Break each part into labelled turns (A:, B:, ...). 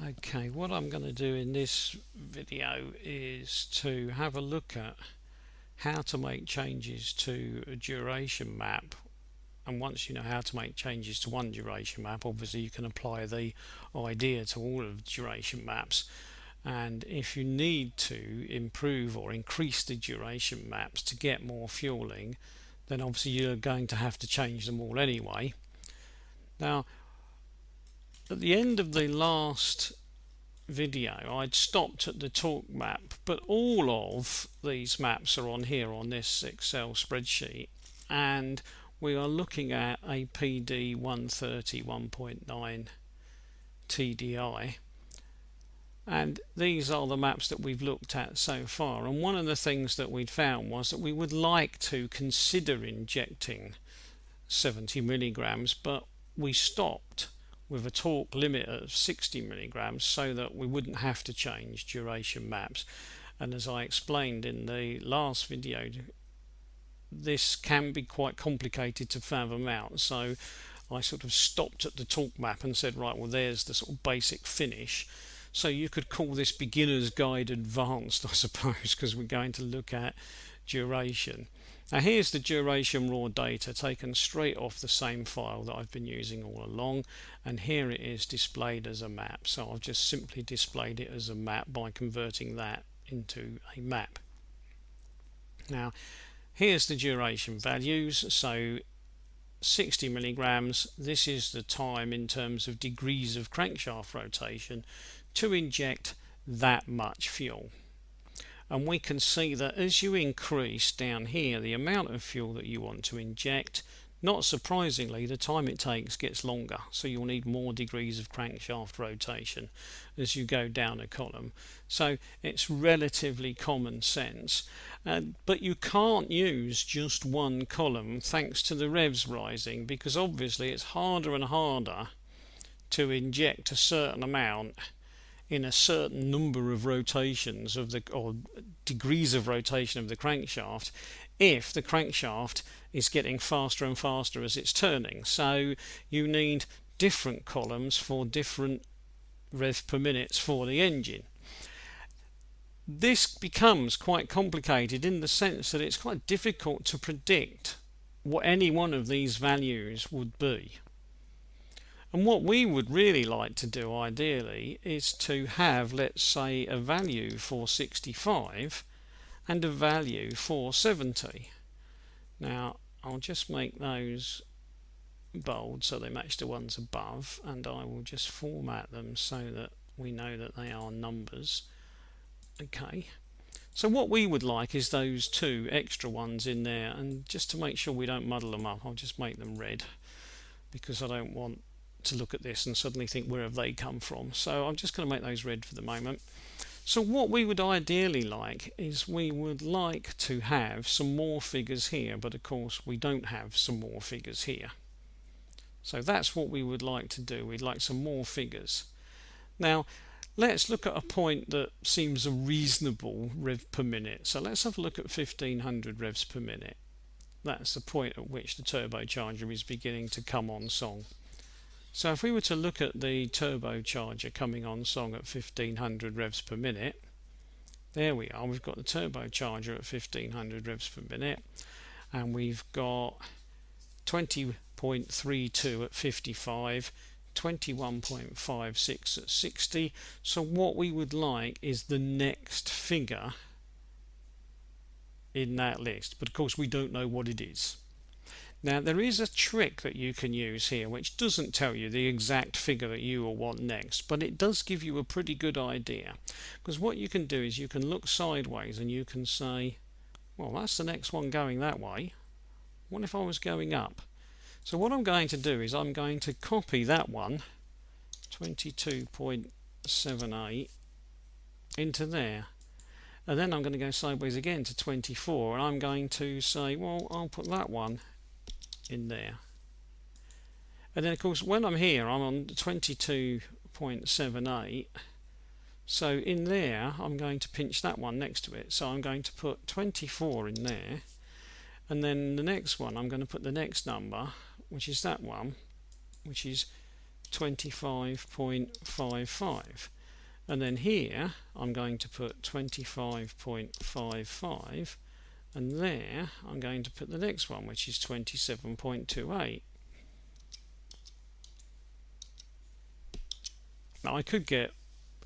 A: Okay, what I'm going to do in this video is to have a look at how to make changes to a duration map. And once you know how to make changes to one duration map, obviously you can apply the idea to all of the duration maps. And if you need to improve or increase the duration maps to get more fueling, then obviously you're going to have to change them all anyway. Now, at the end of the last video I'd stopped at the talk map, but all of these maps are on here on this Excel spreadsheet, and we are looking at a PD 130 1.9 TDI, and these are the maps that we've looked at so far. And one of the things that we'd found was that we would like to consider injecting 70 milligrams, but we stopped with a torque limit of 60 milligrams so that we wouldn't have to change duration maps. And as I explained in the last video, this can be quite complicated to fathom out, so I sort of stopped at the torque map and said, right, well, there's the sort of basic finish. So you could call this beginner's guide advanced, I suppose, because we're going to look at duration. Now here's the duration raw data taken straight off the same file that I've been using all along, and here it is displayed as a map. So I've just simply displayed it as a map by converting that into a map. Now here's the duration values. So 60 milligrams, this is the time in terms of degrees of crankshaft rotation to inject that much fuel. And we can see that as you increase down here the amount of fuel that you want to inject, not surprisingly the time it takes gets longer, so you'll need more degrees of crankshaft rotation as you go down a column. So it's relatively common sense, but you can't use just one column thanks to the revs rising, because obviously it's harder and harder to inject a certain amount in a certain number of rotations of the, or degrees of rotation of the crankshaft, if the crankshaft is getting faster and faster as it's turning. So you need different columns for different rev per minute for the engine. This becomes quite complicated in the sense that it's quite difficult to predict what any one of these values would be. And what we would really like to do ideally is to have, let's say, a value for 65 and a value for 70. Now I'll just make those bold so they match the ones above, and I will just format them so that we know that they are numbers. Okay, so what we would like is those two extra ones in there, and just to make sure we don't muddle them up, I'll just make them red because I don't want to look at this and suddenly think where have they come from. So I'm just going to make those red for the moment. So what we would ideally like is we would like to have some more figures here, but of course we don't have some more figures here. So that's what we would like to do. We'd like some more figures. Now let's look at a point that seems a reasonable rev per minute. So let's have a look at 1500 revs per minute. That's the point at which the turbocharger is beginning to come on song. So if we were to look at the turbocharger coming on song at 1500 revs per minute, there we are, we've got the turbocharger at 1500 revs per minute, and we've got 20.32 at 55, 21.56 at 60. So what we would like is the next figure in that list, but of course we don't know what it is. Now there is a trick that you can use here which doesn't tell you the exact figure that you will want next, but it does give you a pretty good idea, because what you can do is you can look sideways and you can say, well, that's the next one going that way. What if I was going up? So what I'm going to do is I'm going to copy that one, 22.78, into there, and then I'm going to go sideways again to 24, and I'm going to say, well, I'll put that one in there. And then of course when I'm here I'm on 22.78, so in there I'm going to pinch that one next to it, so I'm going to put 24 in there, and then the next one I'm going to put the next number, which is that one, which is 25.55, and then here I'm going to put 25.55, and there I'm going to put the next one, which is 27.28. Now I could get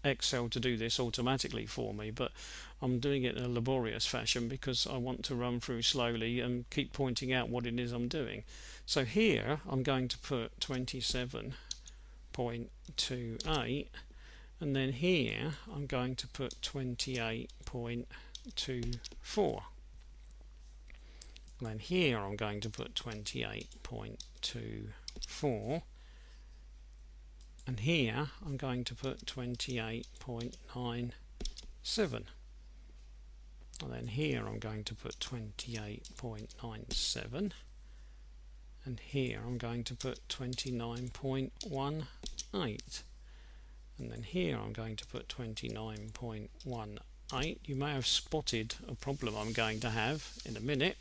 A: Excel to do this automatically for me, but I'm doing it in a laborious fashion because I want to run through slowly and keep pointing out what it is I'm doing. So here I'm going to put 27.28, and then here I'm going to put 28.24, and then here I'm going to put 28.24, and here I'm going to put 28.97, and then here I'm going to put 28.97, and here I'm going to put 29.18, and then here I'm going to put 29.18. You may have spotted a problem I'm going to have in a minute,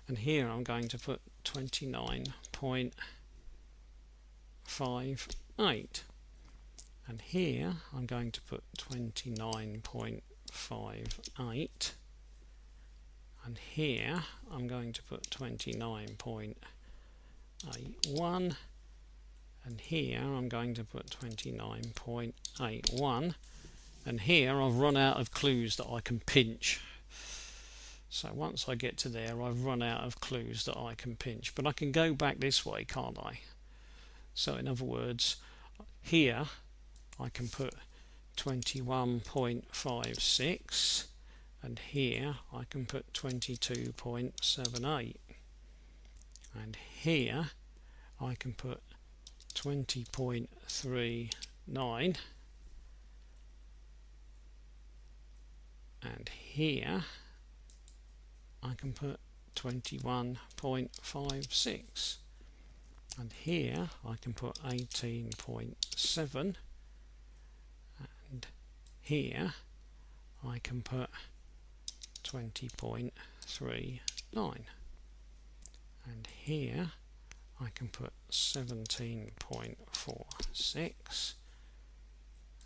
A: and here I'm going to put 29.58, and here I'm going to put 29.58, and here I'm going to put 29.81, and here I'm going to put 29.81, and here I've run out of clues that I can pinch. So once I get to there, I've run out of clues that I can pinch, but I can go back this way, can't I? So in other words, here I can put 21.56, and here I can put 22.78, and here I can put 20.39, and here I can put 21.56, and here I can put 18.7, and here I can put 20.39, and here I can put 17.46,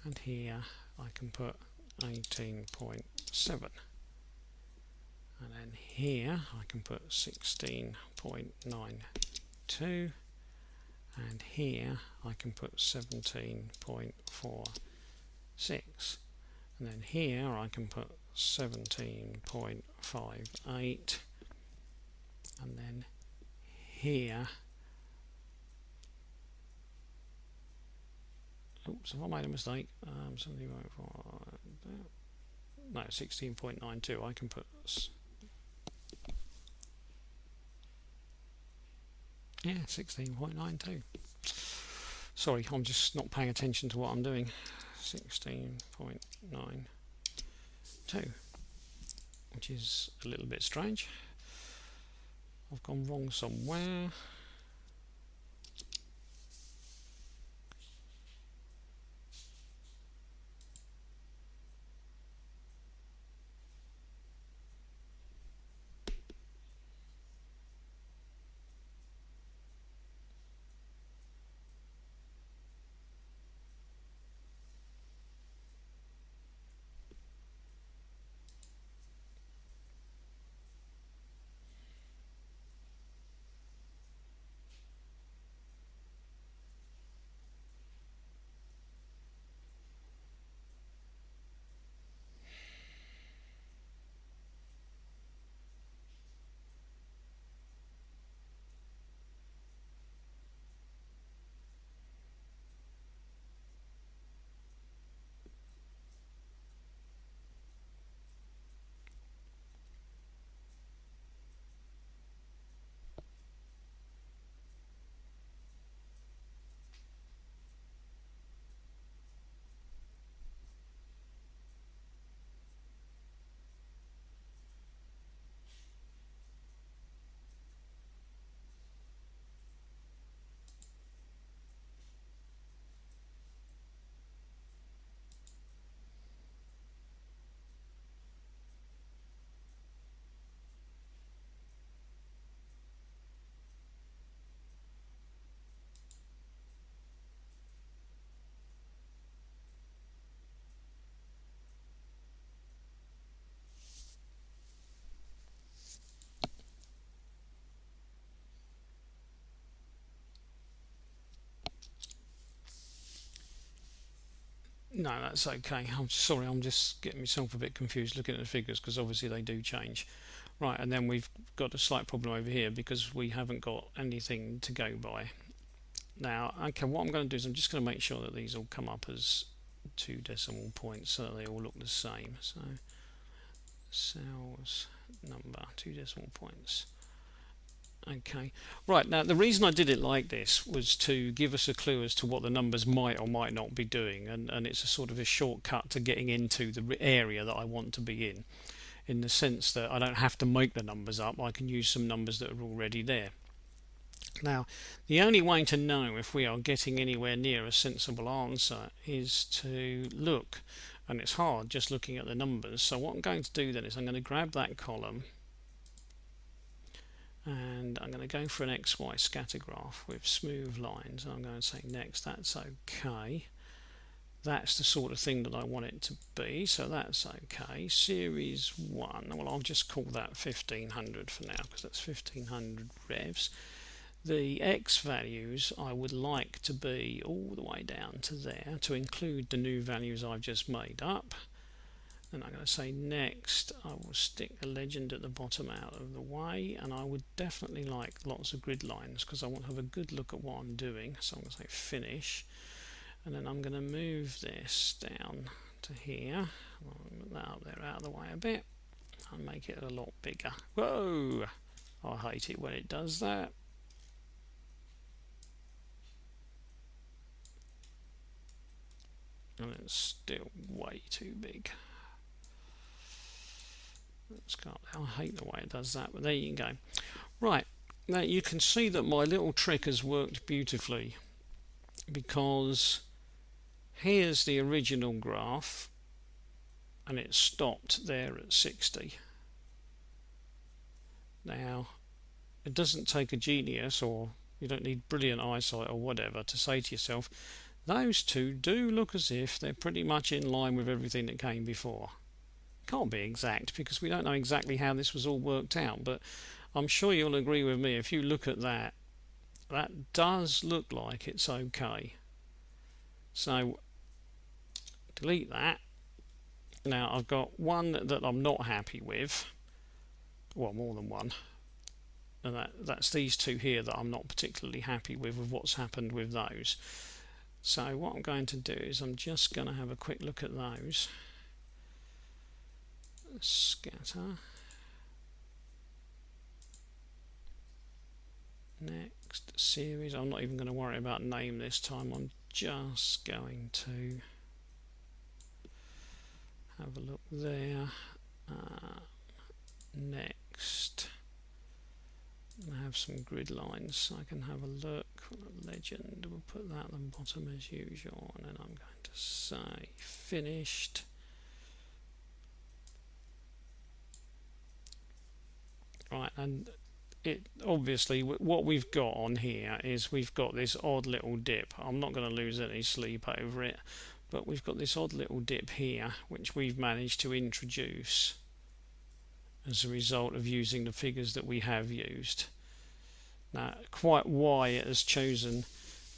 A: and here I can put 18.7, and then here I can put 16.92, and here I can put 17.46, and then here I can put 17.58, and then here, oops, have I made a mistake? 17.4, no, 16.92. I can put, yeah, 16.92. Sorry, I'm just not paying attention to what I'm doing. 16.92, which is a little bit strange. I've gone wrong somewhere. No, that's okay. I'm sorry, I'm just getting myself a bit confused looking at the figures because obviously they do change. Right, and then we've got a slight problem over here because we haven't got anything to go by. Now, okay, what I'm going to do is I'm just going to make sure that these all come up as 2 decimal points so that they all look the same. So, cells number 2 decimal points. Okay, right, now the reason I did it like this was to give us a clue as to what the numbers might or might not be doing, and it's a sort of a shortcut to getting into the area that I want to be in the sense that I don't have to make the numbers up, I can use some numbers that are already there. Now, the only way to know if we are getting anywhere near a sensible answer is to look, and it's hard just looking at the numbers. So what I'm going to do then is I'm going to grab that column and I'm going to go for an XY scatter graph with smooth lines. I'm going to say next, that's okay. That's the sort of thing that I want it to be, so that's okay. Series 1, well, I'll just call that 1500 for now because that's 1500 revs. The X values I would like to be all the way down to there to include the new values I've just made up. And I'm going to say next, I will stick a legend at the bottom out of the way, and I would definitely like lots of grid lines because I want to have a good look at what I'm doing. So I'm going to say finish, and then I'm going to move this down to here. I'll put that up there out of the way a bit and make it a lot bigger. Whoa! I hate it when it does that. And it's still way too big. I hate the way it does that, but there you go. Right, now you can see that my little trick has worked beautifully because here's the original graph and it stopped there at 60. Now, it doesn't take a genius, or you don't need brilliant eyesight or whatever to say to yourself, those two do look as if they're pretty much in line with everything that came before. Can't be exact because we don't know exactly how this was all worked out, but I'm sure you'll agree with me if you look at that, that does look like it's okay. So delete that. Now I've got one that I'm not happy with, well, more than one, and that's these two here that I'm not particularly happy with what's happened with those. So what I'm going to do is I'm just going to have a quick look at those. Scatter. Next series. I'm not even going to worry about name this time. I'm just going to have a look there. Next, I have some grid lines so I can have a look. Legend, we'll put that at the bottom as usual, and then I'm going to say finished. Right, and it obviously what we've got on here is we've got this odd little dip. I'm not going to lose any sleep over it, but we've got this odd little dip here which we've managed to introduce as a result of using the figures that we have used. Now, quite why it has chosen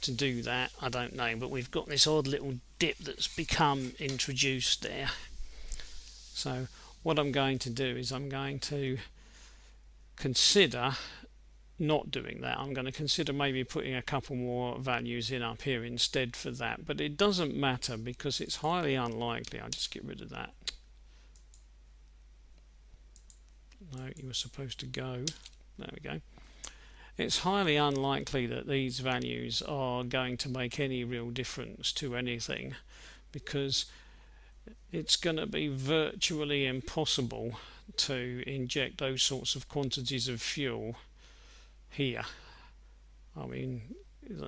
A: to do that, I don't know, but we've got this odd little dip that's become introduced there. So what I'm going to do is I'm going to consider not doing that. I'm going to consider maybe putting a couple more values in up here instead for that, but it doesn't matter because it's highly unlikely. I'll just get rid of that. No, you were supposed to go. There we go. It's highly unlikely that these values are going to make any real difference to anything because it's going to be virtually impossible to inject those sorts of quantities of fuel here. I mean,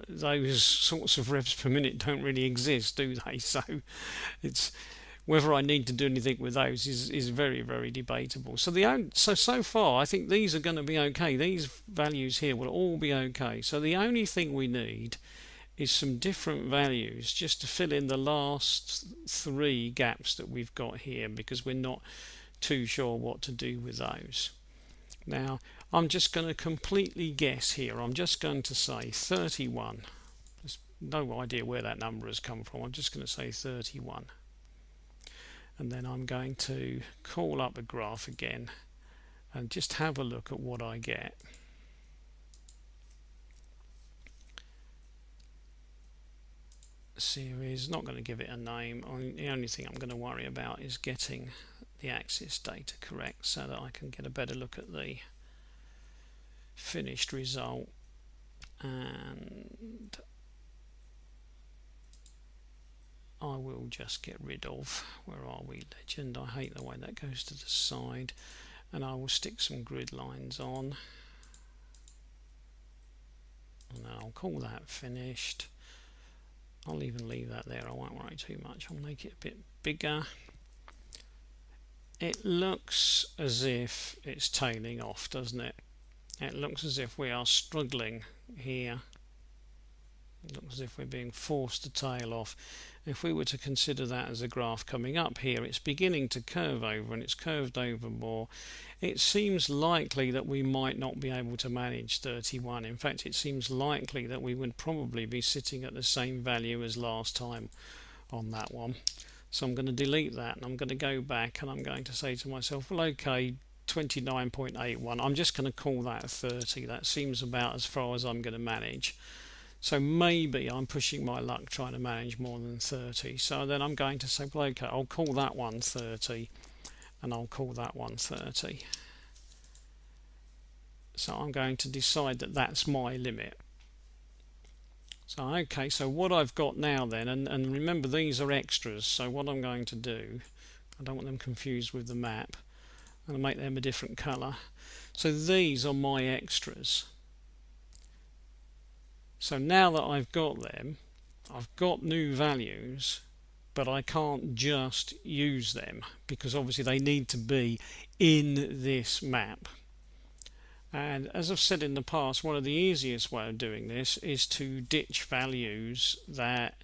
A: those sorts of revs per minute don't really exist, do they? So it's whether I need to do anything with those is very, very debatable. So far I think these are going to be okay. These values here will all be okay. So the only thing we need is some different values just to fill in the last 3 gaps that we've got here because we're not too sure what to do with those. Now I'm just going to completely guess here. I'm just going to say 31. Just no idea where that number has come from. I'm just going to say 31. And then I'm going to call up a graph again and just have a look at what I get. Series, not going to give it a name. The only thing I'm going to worry about is getting the axis data correct so that I can get a better look at the finished result. And I will just get rid of, where are we, legend, I hate the way that goes to the side, and I will stick some grid lines on, and then I'll call that finished. I'll even leave that there, I won't worry too much. I'll make it a bit bigger. It looks as if it's tailing off, doesn't it? It looks as if we are struggling here. It looks as if we're being forced to tail off. If we were to consider that as a graph coming up here, it's beginning to curve over, and it's curved over more. It seems likely that we might not be able to manage 31. In fact, it seems likely that we would probably be sitting at the same value as last time on that one. So I'm going to delete that, and I'm going to go back, and I'm going to say to myself, well, okay, 29.81. I'm just going to call that 30. That seems about as far as I'm going to manage. So maybe I'm pushing my luck trying to manage more than 30. So then I'm going to say, well, okay, I'll call that one 30, and I'll call that one 30. So I'm going to decide that that's my limit. So okay, so what I've got now then, and remember these are extras, so what I'm going to do, I don't want them confused with the map, I'm going to make them a different colour. So these are my extras. So now that I've got them, I've got new values, but I can't just use them because obviously they need to be in this map. And as I've said in the past, one of the easiest way of doing this is to ditch values that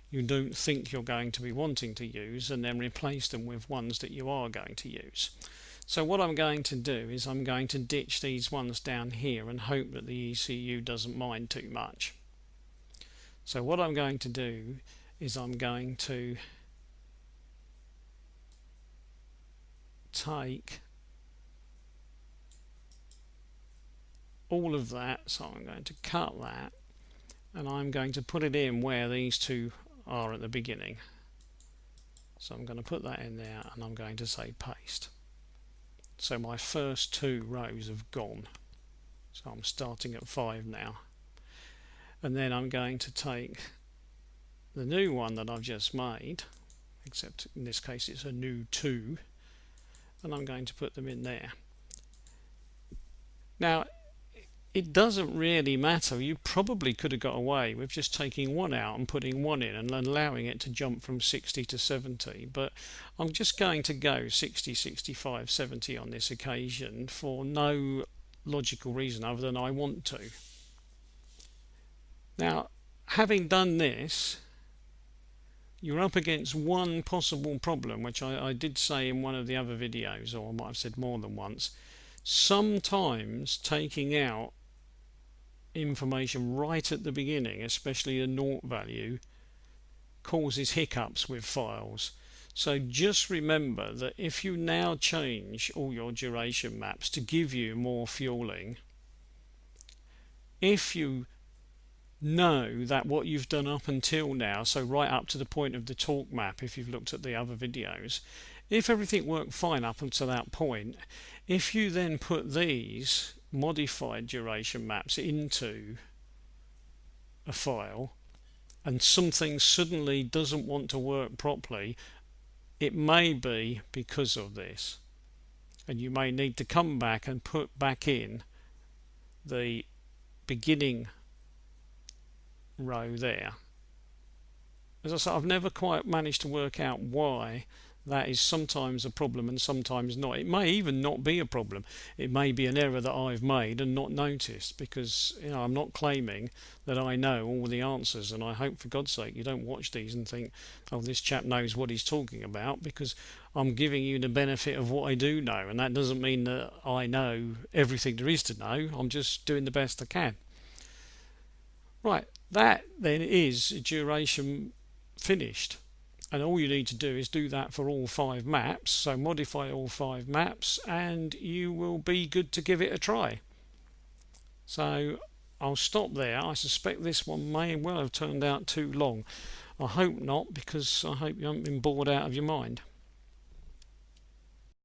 A: you don't think you're going to be wanting to use and then replace them with ones that you are going to use. So what I'm going to do is I'm going to ditch these ones down here and hope that the ECU doesn't mind too much. So what I'm going to do is I'm going to take all of that, so I'm going to cut that, and I'm going to put it in where these two are at the beginning. So I'm going to put that in there, and I'm going to say paste. So my first two rows have gone. So I'm starting at 5 now. And then I'm going to take the new one that I've just made, except in this case it's a new 2, and I'm going to put them in there. Now, it doesn't really matter. You probably could have got away with just taking one out and putting one in and allowing it to jump from 60 to 70, but I'm just going to go 60, 65, 70 on this occasion for no logical reason other than I want to. Now, having done this, you're up against one possible problem, which I did say in one of the other videos, or I might have said more than once. Sometimes taking out information right at the beginning, especially a naught value, causes hiccups with files. So just remember that if you now change all your duration maps to give you more fueling, if you know that what you've done up until now, so right up to the point of the torque map, if you've looked at the other videos, if everything worked fine up until that point, if you then put these modified duration maps into a file and something suddenly doesn't want to work properly, it may be because of this, and you may need to come back and put back in the beginning row there. As I said, I've never quite managed to work out why that is sometimes a problem and sometimes not. It may even not be a problem. It may be an error that I've made and not noticed, because I'm not claiming that I know all the answers, and I hope for God's sake you don't watch these and think, oh, this chap knows what he's talking about, because I'm giving you the benefit of what I do know, and that doesn't mean that I know everything there is to know. I'm just doing the best I can. Right, that then is duration finished, and all you need to do is do that for all 5 maps. So modify all 5 maps and you will be good to give it a try. So I'll stop there. I suspect this one may well have turned out too long. I hope not, because I hope you haven't been bored out of your mind.